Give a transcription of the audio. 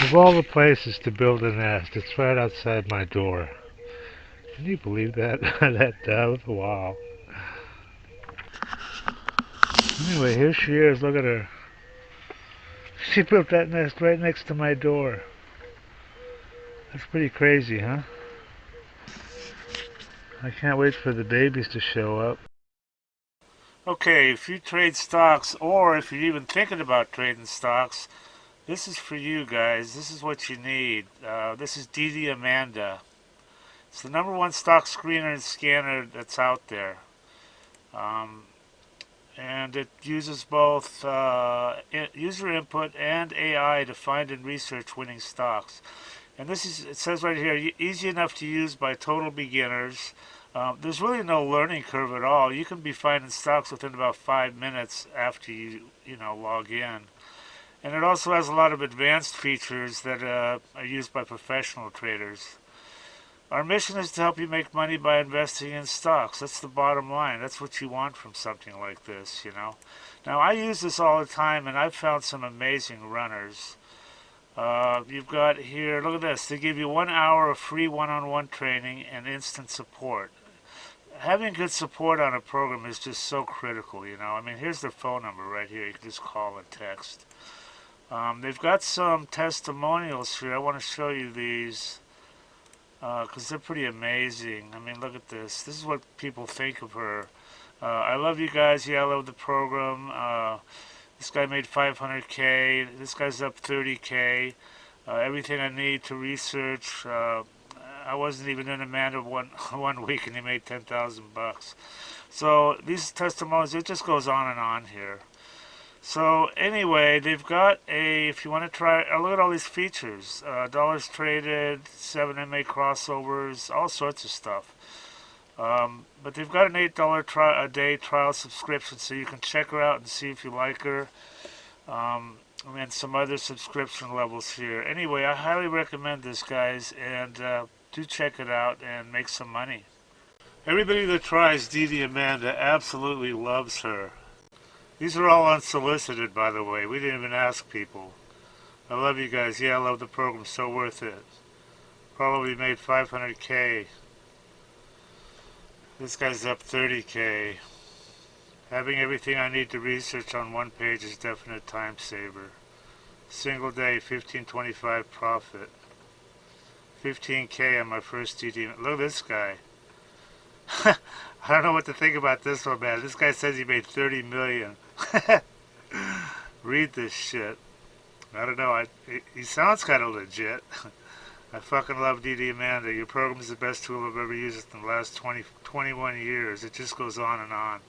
Of all the places to build a nest, it's right outside my door. Can you believe that? That dove? Wow. Anyway, here she is. Look at her. She built that nest right next to my door. That's pretty crazy, huh? I can't wait for the babies to show up. Okay, if you trade stocks, or if you're even thinking about trading stocks, this is for you guys. This is what you need. This is DDAmanda. It's the #1 stock screener and scanner that's out there. Um, and it uses both user input and AI to find and research winning stocks. And this is, it says right here, easy enough to use by total beginners. There's really no learning curve at all. You can be finding stocks within about 5 minutes after you log in. And it also has a lot of advanced features that are used by professional traders. Our mission is to help you make money by investing in stocks. That's the bottom line. That's what you want from something like this. Now, I use this all the time, and I've found some amazing runners. You've got here, look at this. They give you 1 hour of free one-on-one training and instant support. Having good support on a program is just so critical. I mean, here's their phone number right here. You can just call and text. They've got some testimonials here. I want to show you these because they're pretty amazing. I mean, look at this. This is what people think of her. I love you guys. Yeah, I love the program. This guy made 500K. This guy's up 30K. Everything I need to research. I wasn't even in Amanda one week, and he made 10,000 bucks. So these testimonials, it just goes on and on here. So anyway, they've got if you want to try, look at all these features. Dollars traded, 7 MA crossovers, all sorts of stuff. But they've got an $8 a day trial subscription, so you can check her out and see if you like her. And then some other subscription levels here. Anyway, I highly recommend this, guys, and do check it out and make some money. Everybody that tries DDAmanda absolutely loves her. These are all unsolicited, by the way. We didn't even ask people. I love you guys. Yeah, I love the program. So worth it. Probably made 500K. This guy's up 30K. Having everything I need to research on one page is definite time saver. Single day, 1525 profit. 15K on my first DD. Look at this guy. I don't know what to think about this one, man. This guy says he made 30 million. Read this shit. I don't know. He sounds kind of legit. I fucking love DDAmanda. Your program is the best tool I've ever used in the last 21 years. It just goes on and on.